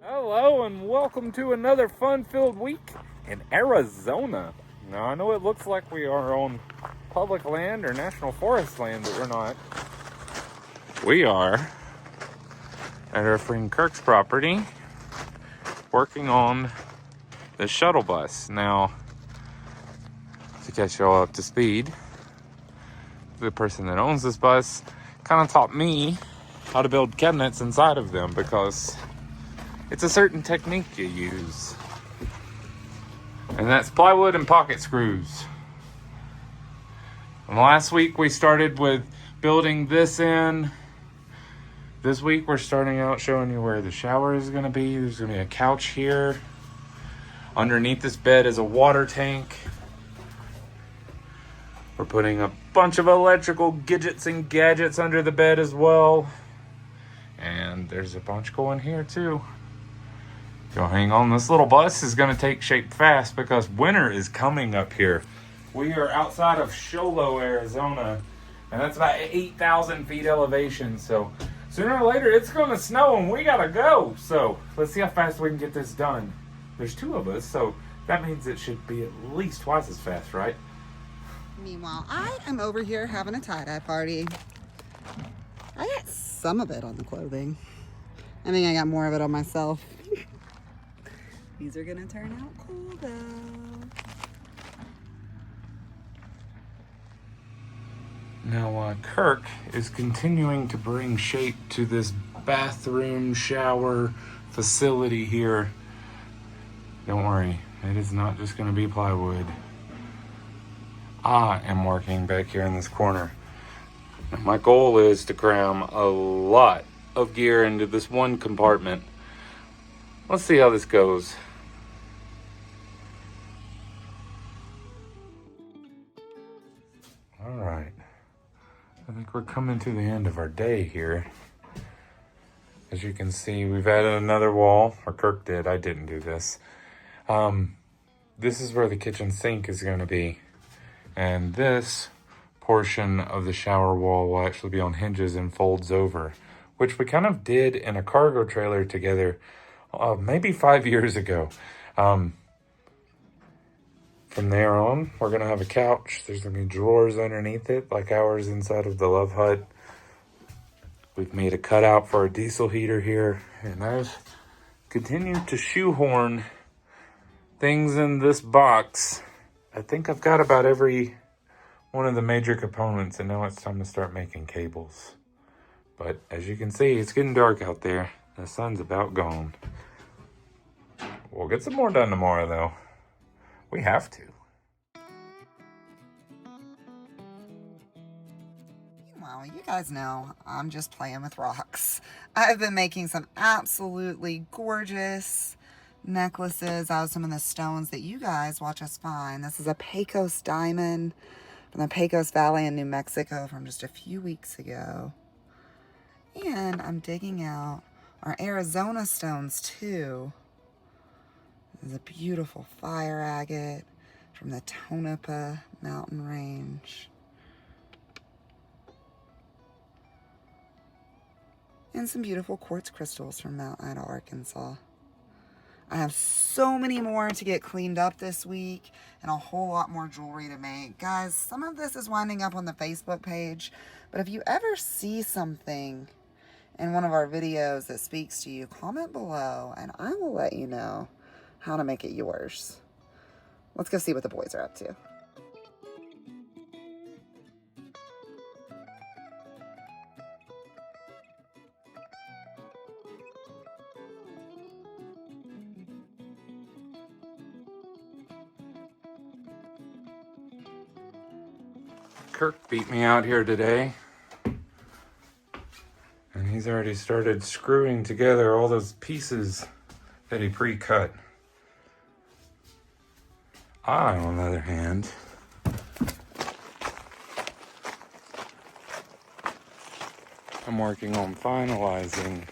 Hello and welcome to another fun-filled week in Arizona. Now I know it looks like we are on public land or national forest land, but we're not. We are at our friend Kirk's property working on the shuttle bus. Now, to catch y'all up to speed, the person that owns this bus kind of taught me how to build cabinets inside of them because it's a certain technique you use. And that's plywood and pocket screws. And last week we started with building this in. This week we're starting out showing you where the shower is gonna be. There's gonna be a couch here. Underneath this bed is a water tank. We're putting a bunch of electrical gadgets and gadgets under the bed as well. And there's a bunch going here too. So hang on, this little bus is gonna take shape fast because winter is coming up here. We are outside of Sholo, Arizona, and that's about 8,000 feet elevation. So sooner or later it's gonna snow and we gotta go. So let's see how fast we can get this done. There's two of us, so that means it should be at least twice as fast, right? Meanwhile, I am over here having a tie-dye party. I got some of it on the clothing. I think I got more of it on myself. These are gonna turn out cool though. Now, Kirk is continuing to bring shape to this bathroom shower facility here. Don't worry, it is not just gonna be plywood. I am working back here in this corner. My goal is to cram a lot of gear into this one compartment. Let's see how this goes. All right, I think we're coming to the end of our day here. As you can see, we've added another wall, or Kirk did, I didn't do this. This is where the kitchen sink is gonna be. And this portion of the shower wall will actually be on hinges and folds over, which we kind of did in a cargo trailer together maybe 5 years ago. From there on, we're gonna have a couch. There's gonna be drawers underneath it, like ours inside of the Love Hut. We've made a cutout for a diesel heater here, and I've continued to shoehorn things in this box. I think I've got about every one of the major components, and now it's time to start making cables. But as you can see, it's getting dark out there. The sun's about gone. We'll get some more done tomorrow, though. We have to. Well, you guys know I'm just playing with rocks. I've been making some absolutely gorgeous necklaces out of some of the stones that you guys watch us find. This is a Pecos diamond from the Pecos Valley in New Mexico from just a few weeks ago. And I'm digging out our Arizona stones too. This is a beautiful fire agate from the Tonopah mountain range. And some beautiful quartz crystals from Mount Ida, Arkansas. I have so many more to get cleaned up this week and a whole lot more jewelry to make. Guys, some of this is winding up on the Facebook page, but if you ever see something in one of our videos that speaks to you, comment below and I will let you know how to make it yours. Let's go see what the boys are up to. Kirk beat me out here today. And he's already started screwing together all those pieces that he pre-cut. I, on the other hand, I'm working on finalizing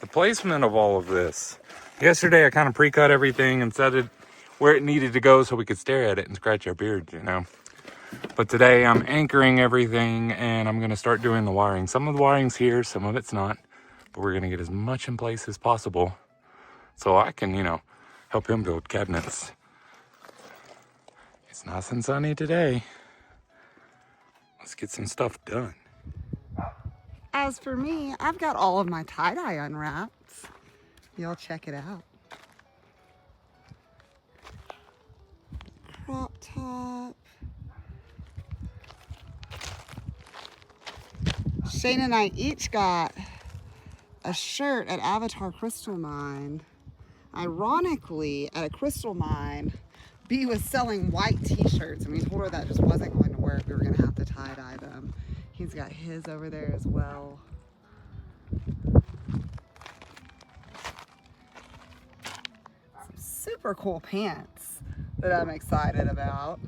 the placement of all of this. Yesterday I kind of pre-cut everything and set it where it needed to go so we could stare at it and scratch our beards, you know. But today I'm anchoring everything and I'm going to start doing the wiring. Some of the wiring's here, some of it's not. But we're going to get as much in place as possible so I can, help him build cabinets. It's nice and sunny today. Let's get some stuff done. As for me, I've got all of my tie-dye unwrapped. Y'all check it out. Crop top. Shane and I each got a shirt at Avatar Crystal Mine. Ironically, at a crystal mine, B was selling white t-shirts, and we told her that just wasn't going to work. We were going to have to tie-dye them. He's got his over there as well. Some super cool pants that I'm excited about.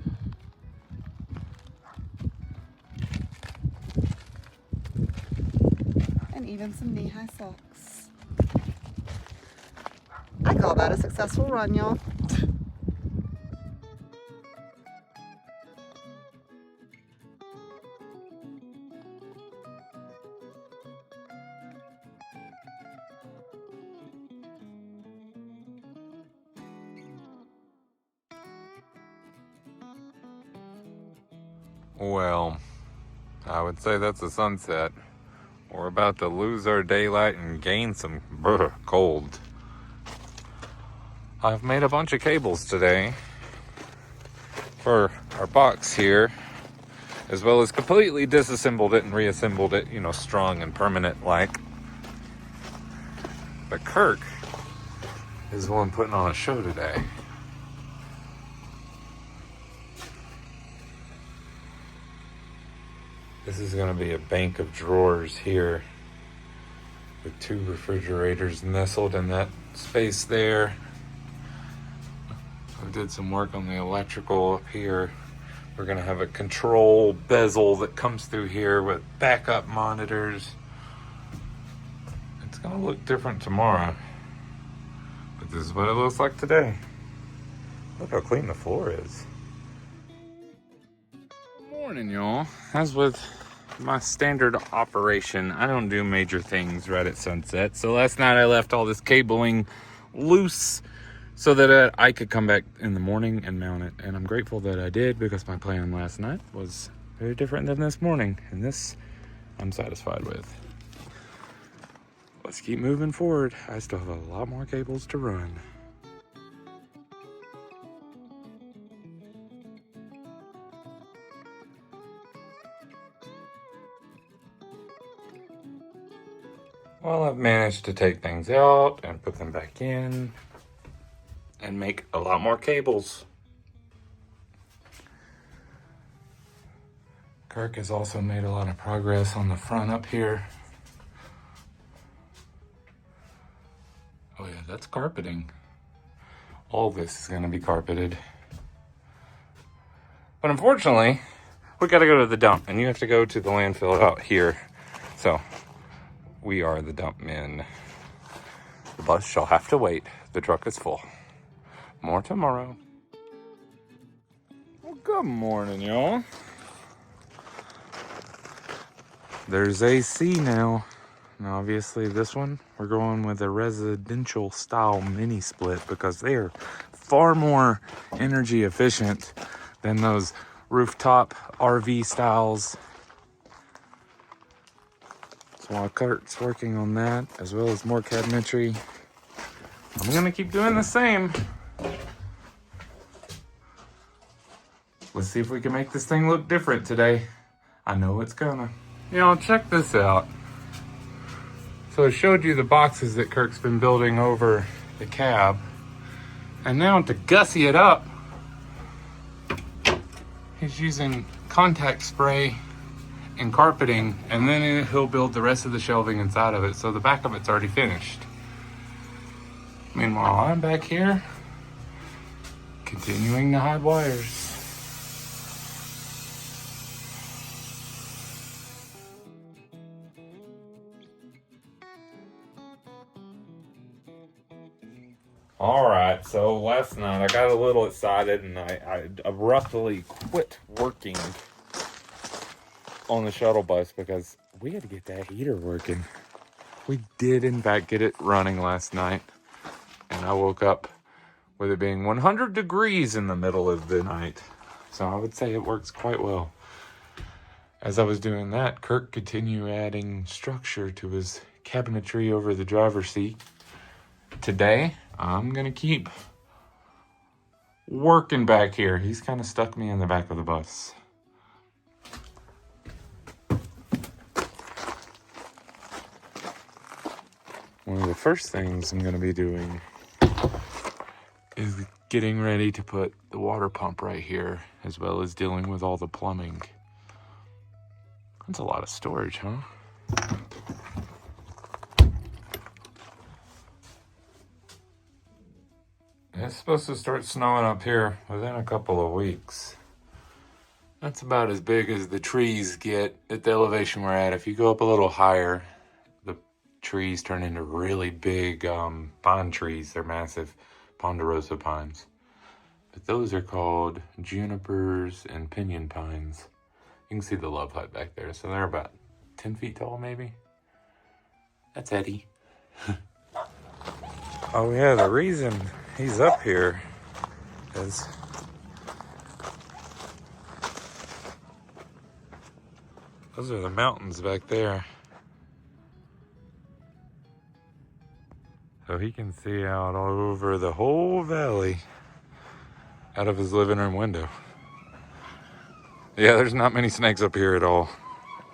And even some knee-high socks. I call that a successful run, y'all. Well, I would say that's a sunset. We're about to lose our daylight and gain some cold. I've made a bunch of cables today for our box here, as well as completely disassembled it and reassembled it, strong and permanent like. But Kirk is the one putting on a show today. This is going to be a bank of drawers here with 2 refrigerators nestled in that space there. I did some work on the electrical up here. We're going to have a control bezel that comes through here with backup monitors. It's going to look different tomorrow, but this is what it looks like today. Look how clean the floor is. Morning, y'all. As with my standard operation, I don't do major things right at sunset. So last night I left all this cabling loose so that I could come back in the morning and mount it. And I'm grateful that I did, because my plan last night was very different than this morning. And this I'm satisfied with. Let's keep moving forward. I still have a lot more cables to run. Well, I've managed to take things out and put them back in and make a lot more cables. Kirk has also made a lot of progress on the front up here. Oh yeah, that's carpeting. All this is going to be carpeted. But unfortunately, we got to go to the dump, and you have to go to the landfill out here. So we are the dump men. The bus shall have to wait. The truck is full. More tomorrow. Well, good morning, y'all. There's AC now. Now, obviously, this one, we're going with a residential style mini split because they're far more energy efficient than those rooftop RV styles. So while Kurt's working on that, as well as more cabinetry, I'm gonna keep doing the same. Let's see if we can make this thing look different today. I know it's gonna. Check this out. So I showed you the boxes that Kirk's been building over the cab. And now to gussy it up, he's using contact spray and carpeting, and then he'll build the rest of the shelving inside of it, so the back of it's already finished. Meanwhile, I'm back here continuing to hide wires. Alright, so last night I got a little excited and I abruptly quit working on the shuttle bus because we had to get that heater working. We did in fact get it running last night, and And I woke up with it being 100 degrees in the middle of the night. So I would say it works quite well. As I was doing that, Kirk continued adding structure to his cabinetry over the driver's seat. Today, I'm going to keep working back here. He's kind of stuck me in the back of the bus. One of the first things I'm going to be doing is getting ready to put the water pump right here, as well as dealing with all the plumbing. That's a lot of storage, huh? It's supposed to start snowing up here within a couple of weeks. That's about as big as the trees get at the elevation we're at. If you go up a little higher, the trees turn into really big pine trees. They're massive ponderosa pines. But those are called junipers and pinyon pines. You can see the Love Hut back there. So they're about 10 feet tall, maybe. That's Eddie. Oh yeah, the reason he's up here is those are the mountains back there. So he can see out all over the whole valley out of his living room window. Yeah, there's not many snakes up here at all.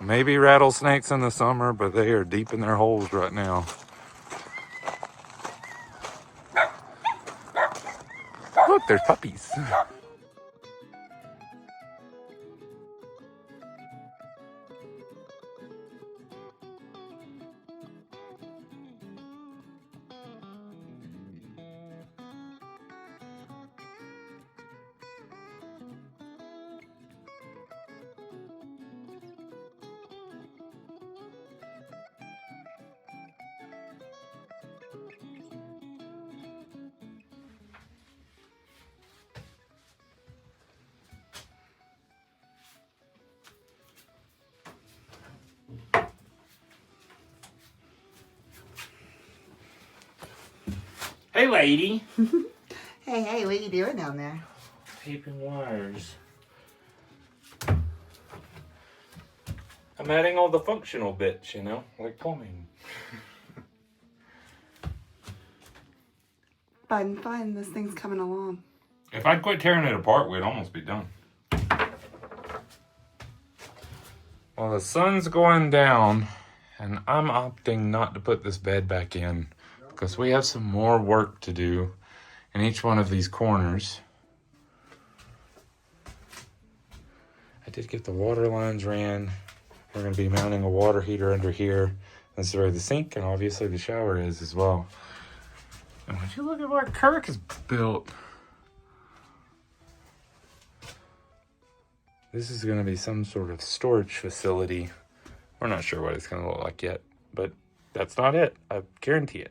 Maybe rattlesnakes in the summer, but they are deep in their holes right now. Look, there's puppies. Hey, lady. Hey, what are you doing down there? Taping wires. I'm adding all the functional bits, you know, like plumbing. Fun. This thing's coming along. If I'd quit tearing it apart, we'd almost be done. Well, the sun's going down, and I'm opting not to put this bed back in because we have some more work to do in each one of these corners. I did get the water lines ran. We're going to be mounting a water heater under here. This is where the sink and obviously the shower is as well. And would you look at what Kirk has built? This is going to be some sort of storage facility. We're not sure what it's going to look like yet, but that's not it. I guarantee it.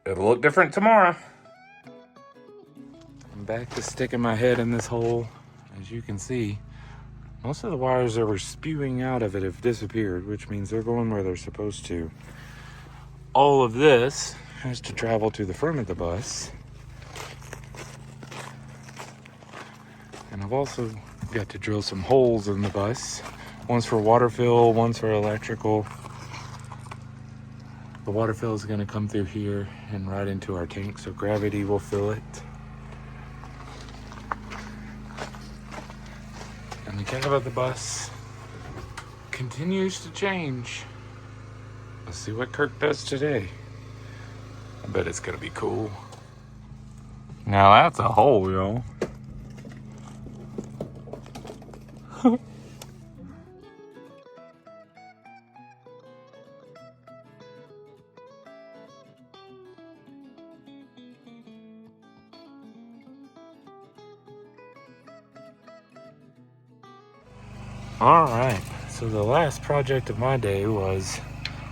It'll look different tomorrow. I'm back to sticking my head in this hole. As you can see, most of the wires that were spewing out of it have disappeared, which means they're going where they're supposed to. All of this has to travel to the front of the bus. And I've also got to drill some holes in the bus. One's for water fill, one's for electrical. The water fill is going to come through here and right into our tank, so gravity will fill it. And the cab of the bus continues to change. Let's see what Kirk does today. I bet it's going to be cool. Now that's a hole, yo. All right, so the last project of my day was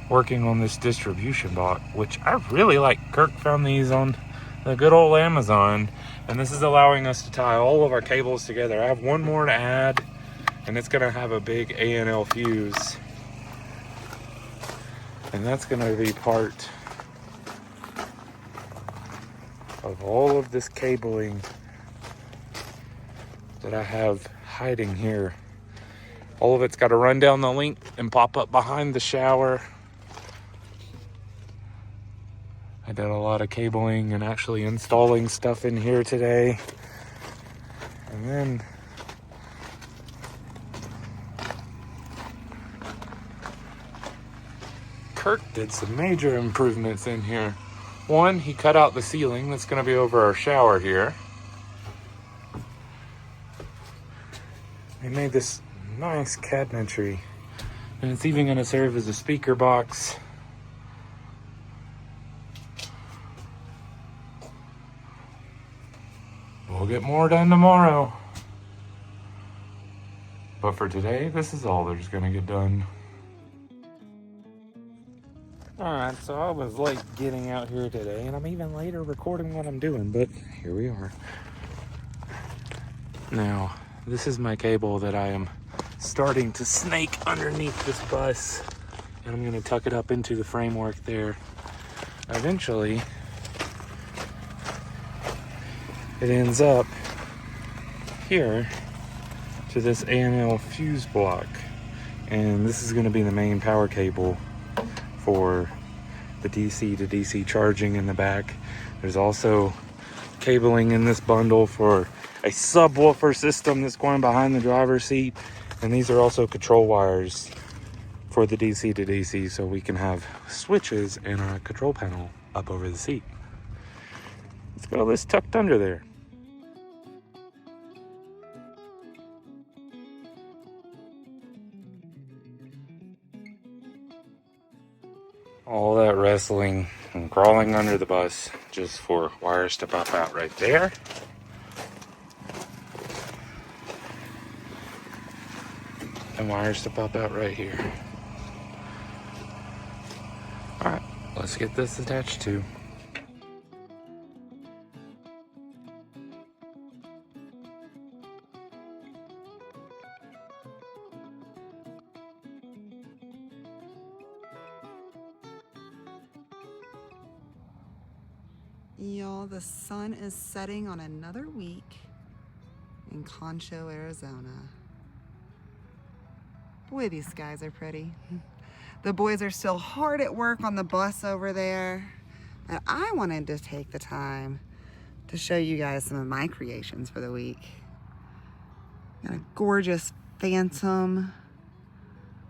working on this distribution box, which I really like. Kirk found these on the good old Amazon, and this is allowing us to tie all of our cables together. I have one more to add, and it's gonna have a big A&L fuse, and that's gonna be part of all of this cabling that I have hiding here. All of it's got to run down the length and pop up behind the shower. I did a lot of cabling and actually installing stuff in here today. And then Kirk did some major improvements in here. One, he cut out the ceiling that's going to be over our shower here. He made this nice cabinetry, and it's even going to serve as a speaker box. We'll get more done tomorrow. But for today, this is all there's going to get done. Alright, so I was late getting out here today, and I'm even later recording what I'm doing, but here we are. Now, this is my cable that I am starting to snake underneath this bus, and I'm going to tuck it up into the framework there. Eventually, it ends up here to this AML fuse block, and this is going to be the main power cable for the DC to DC charging in the back. There's also cabling in this bundle for a subwoofer system that's going behind the driver's seat, and these are also control wires for the DC to DC, so we can have switches and a control panel up over the seat. Let's get all this tucked under there. All that wrestling and crawling under the bus just for wires to pop out right there. And wires to pop out right here. Alright, let's get this attached too. Y'all, the sun is setting on another week in Concho, Arizona. Boy, these skies are pretty. The boys are still hard at work on the bus over there, but I wanted to take the time to show you guys some of my creations for the week. Got a gorgeous Phantom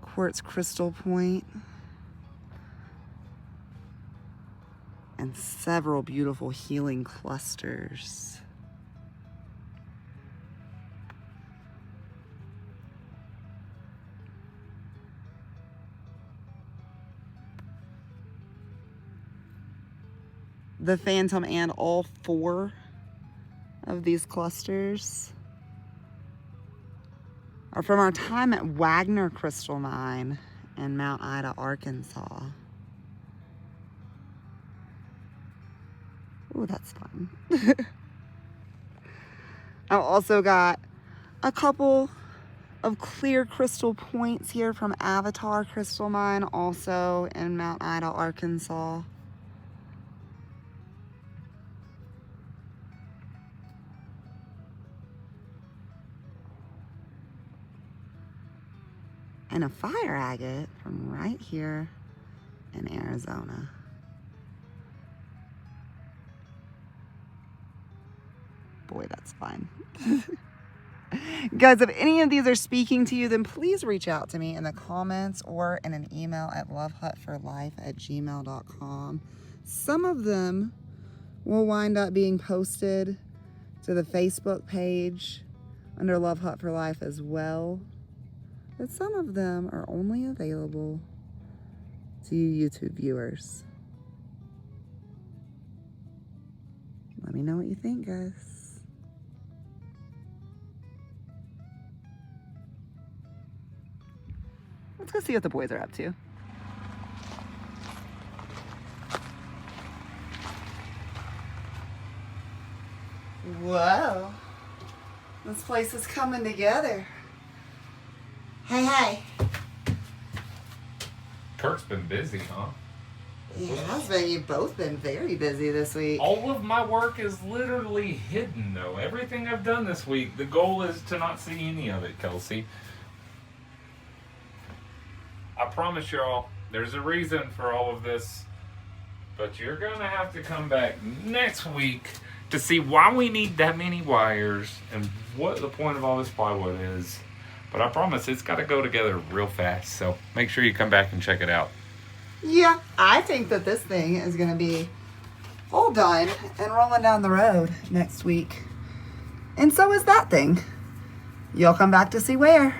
quartz crystal point and several beautiful healing clusters. The Phantom and all 4 of these clusters are from our time at Wagner Crystal Mine in Mount Ida, Arkansas. Ooh, that's fun. I've also got a couple of clear crystal points here from Avatar Crystal Mine, also in Mount Ida, Arkansas. And a fire agate from right here in Arizona. Boy, that's fun. Guys, if any of these are speaking to you, then please reach out to me in the comments or in an email at LoveHut4Life@gmail.com. Some of them will wind up being posted to the Facebook page under Love Hut for Life as well. But some of them are only available to you YouTube viewers. Let me know what you think, guys. Let's go see what the boys are up to. Whoa. This place is coming together. Hey, hey. Kirk's been busy, huh? Your husband, you've both been very busy this week. All of my work is literally hidden, though. Everything I've done this week, the goal is to not see any of it, Kelsey. I promise y'all, there's a reason for all of this. But you're going to have to come back next week to see why we need that many wires and what the point of all this plywood is. But I promise it's got to go together real fast. So make sure you come back and check it out. Yeah, I think that this thing is going to be all done and rolling down the road next week. And so is that thing. You'll come back to see where.